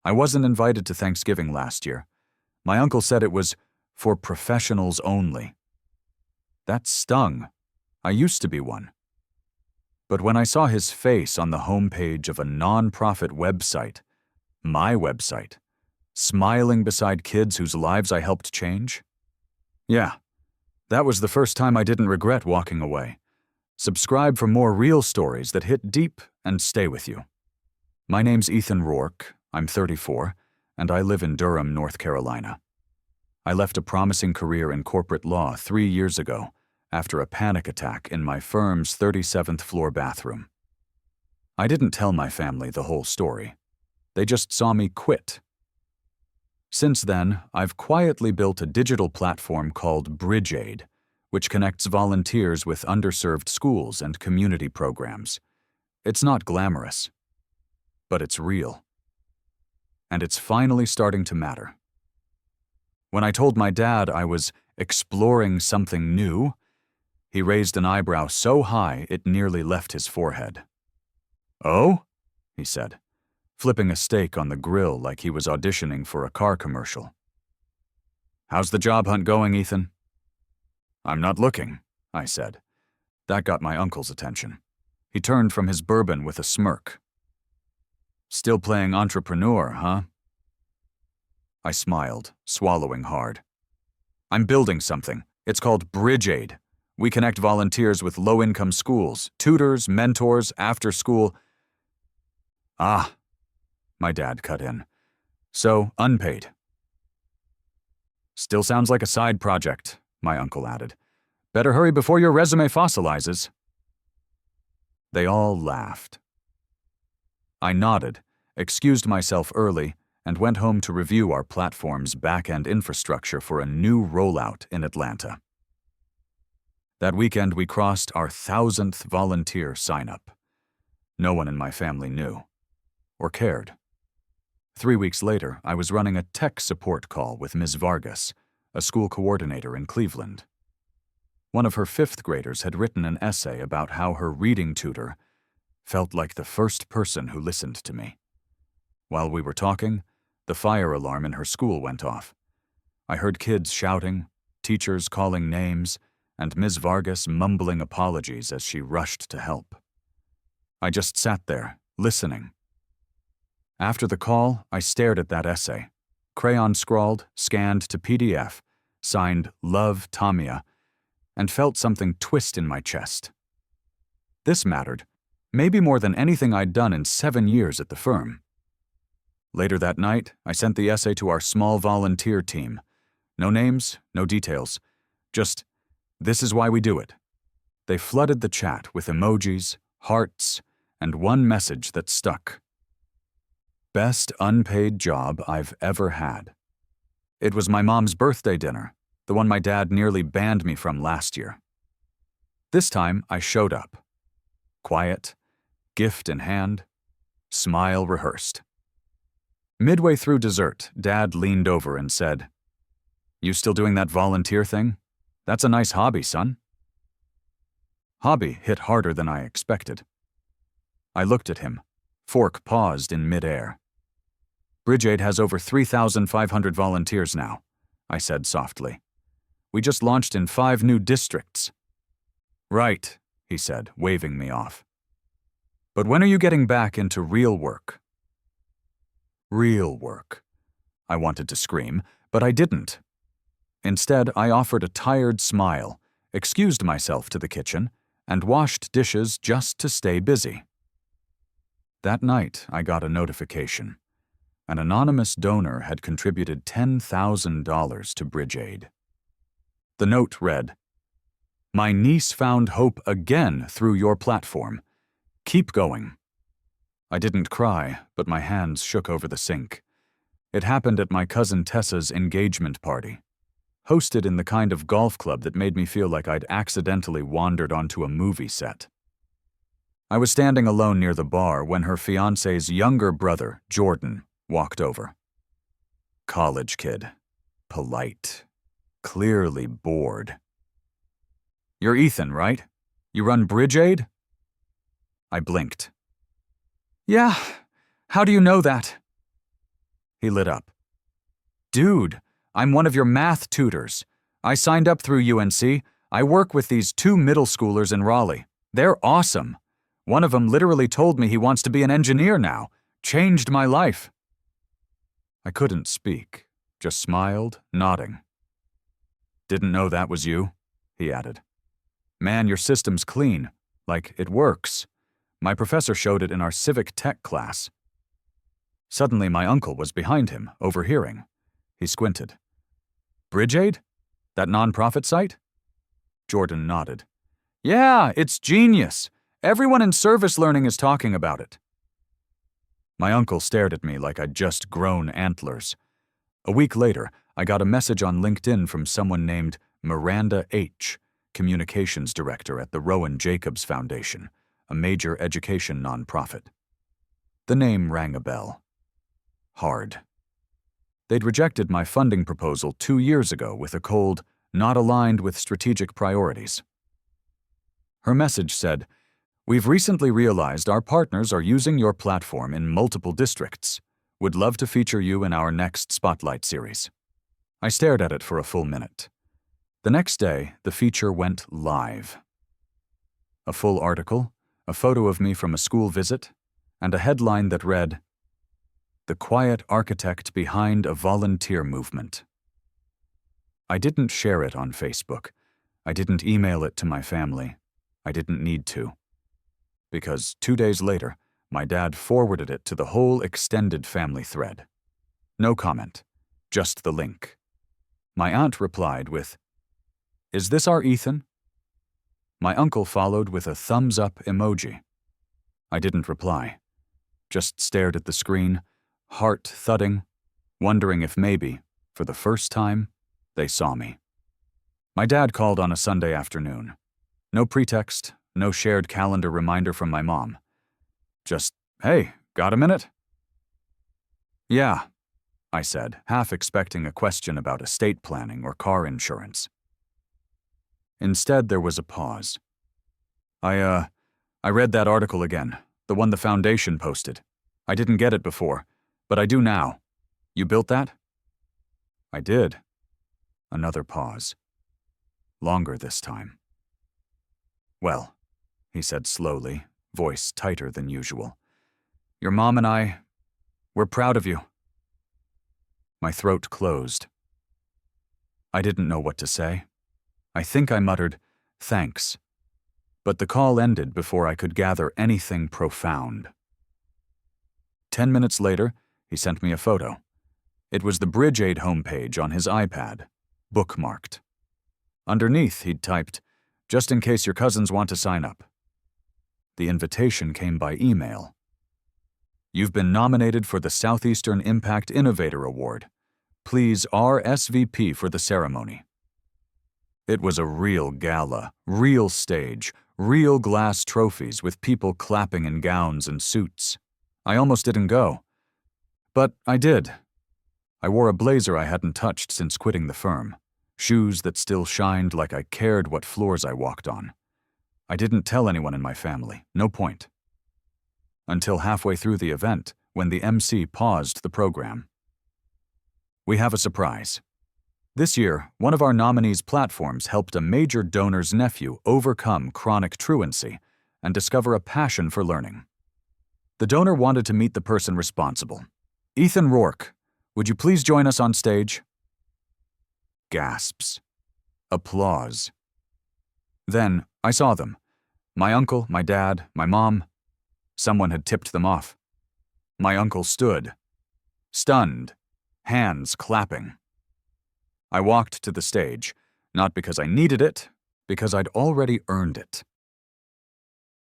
I wasn't invited to Thanksgiving last year. My uncle said it was for professionals only. That stung. I used to be one. But when I saw his face on the homepage of a non-profit website, my website, smiling beside kids whose lives I helped change, yeah, that was the first time I didn't regret walking away. Subscribe for more real stories that hit deep and stay with you. My name's Ethan Rourke, I'm 34, and I live in Durham, North Carolina. I left a promising career in corporate law 3 years ago after a panic attack in my firm's 37th floor bathroom. I didn't tell my family the whole story. They just saw me quit. Since then, I've quietly built a digital platform called BridgeAid, which connects volunteers with underserved schools and community programs. It's not glamorous, but it's real. And it's finally starting to matter. When I told my dad I was exploring something new, he raised an eyebrow so high it nearly left his forehead. "Oh?" he said, flipping a steak on the grill like he was auditioning for a car commercial. "How's the job hunt going, Ethan?" "I'm not looking," I said. That got my uncle's attention. He turned from his bourbon with a smirk. "Still playing entrepreneur, huh?" I smiled, swallowing hard. "I'm building something. It's called BridgeAid. We connect volunteers with low-income schools, tutors, mentors, after-school—" "Ah," my dad cut in. "So, unpaid." "Still sounds like a side project," my uncle added. "Better hurry before your resume fossilizes." They all laughed. I nodded, excused myself early, and went home to review our platform's back-end infrastructure for a new rollout in Atlanta. That weekend, we crossed our 1,000th volunteer sign-up. No one in my family knew, or cared. 3 weeks later, I was running a tech support call with Ms. Vargas, a school coordinator in Cleveland. One of her 5th graders had written an essay about how her reading tutor felt like the first person who listened to me. While we were talking, the fire alarm in her school went off. I heard kids shouting, teachers calling names, and Ms. Vargas mumbling apologies as she rushed to help. I just sat there, listening. After the call, I stared at that essay, crayon-scrawled, scanned to PDF, signed Love Tamia, and felt something twist in my chest. This mattered, maybe more than anything I'd done in 7 years at the firm. Later that night, I sent the essay to our small volunteer team. No names, no details, just, "This is why we do it." They flooded the chat with emojis, hearts, and one message that stuck. Best unpaid job I've ever had. It was my mom's birthday dinner, the one my dad nearly banned me from last year. This time, I showed up. Quiet, gift in hand, smile rehearsed. Midway through dessert, Dad leaned over and said, "You still doing that volunteer thing? That's a nice hobby, son." Hobby hit harder than I expected. I looked at him, fork paused in midair. "BridgeAid has over 3,500 volunteers now," I said softly. "We just launched in 5 new districts." "Right," he said, waving me off. "But when are you getting back into real work?" Real work. I wanted to scream, but I didn't. Instead, I offered a tired smile, excused myself to the kitchen, and washed dishes just to stay busy. That night, I got a notification. An anonymous donor had contributed $10,000 to BridgeAid. The note read, "My niece found hope again through your platform. Keep going." I didn't cry, but my hands shook over the sink. It happened at my cousin Tessa's engagement party, hosted in the kind of golf club that made me feel like I'd accidentally wandered onto a movie set. I was standing alone near the bar when her fiancé's younger brother, Jordan, walked over. College kid. Polite. Clearly bored. "You're Ethan, right? You run BridgeAid?" I blinked. "Yeah, how do you know that?" He lit up. Dude, I'm one of your math tutors. I signed up through UNC. I work with these 2 middle schoolers in Raleigh. They're awesome. One of them literally told me he wants to be an engineer now. Changed my life. I couldn't speak, just smiled, nodding. Didn't know that was you, he added. Man, your system's clean. Like, it works. My professor showed it in our civic tech class. Suddenly, my uncle was behind him, overhearing. He squinted. BridgeAid? That nonprofit site? Jordan nodded. Yeah, it's genius. Everyone in service learning is talking about it. My uncle stared at me like I'd just grown antlers. A week later, I got a message on LinkedIn from someone named Miranda H., communications director at the Rowan Jacobs Foundation, a major education nonprofit. The name rang a bell. Hard. They'd rejected my funding proposal 2 years ago with a cold, not aligned with strategic priorities. Her message said, "We've recently realized our partners are using your platform in multiple districts. Would love to feature you in our next Spotlight series." I stared at it for a full minute. The next day, the feature went live. A full article, a photo of me from a school visit, and a headline that read, "The quiet architect behind a volunteer movement." I didn't share it on Facebook. I didn't email it to my family. I didn't need to. Because 2 days later, my dad forwarded it to the whole extended family thread. No comment, just the link. My aunt replied with, "Is this our Ethan?" My uncle followed with a thumbs-up emoji. I didn't reply, just stared at the screen, heart thudding, wondering if maybe, for the first time, they saw me. My dad called on a Sunday afternoon. No pretext, no shared calendar reminder from my mom. Just, "Hey, got a minute?" "Yeah," I said, half expecting a question about estate planning or car insurance. Instead, there was a pause. I read that article again, the one the foundation posted. I didn't get it before, but I do now. You built that?" "I did." Another pause. Longer this time. "Well," he said slowly, voice tighter than usual. "Your mom and we're proud of you." My throat closed. I didn't know what to say. I think I muttered, "Thanks." But the call ended before I could gather anything profound. 10 minutes later, he sent me a photo. It was the BridgeAid homepage on his iPad, bookmarked. Underneath, he'd typed, "Just in case your cousins want to sign up." The invitation came by email. "You've been nominated for the Southeastern Impact Innovator Award. Please RSVP for the ceremony." It was a real gala, real stage, real glass trophies with people clapping in gowns and suits. I almost didn't go. But I did. I wore a blazer I hadn't touched since quitting the firm, shoes that still shined like I cared what floors I walked on. I didn't tell anyone in my family, no point. Until halfway through the event, when the MC paused the program. "We have a surprise. This year, one of our nominees' platforms helped a major donor's nephew overcome chronic truancy and discover a passion for learning. The donor wanted to meet the person responsible. Ethan Rourke, would you please join us on stage?" Gasps. Applause. Then I saw them. My uncle, my dad, my mom. Someone had tipped them off. My uncle stood, stunned, hands clapping. I walked to the stage, not because I needed it, because I'd already earned it.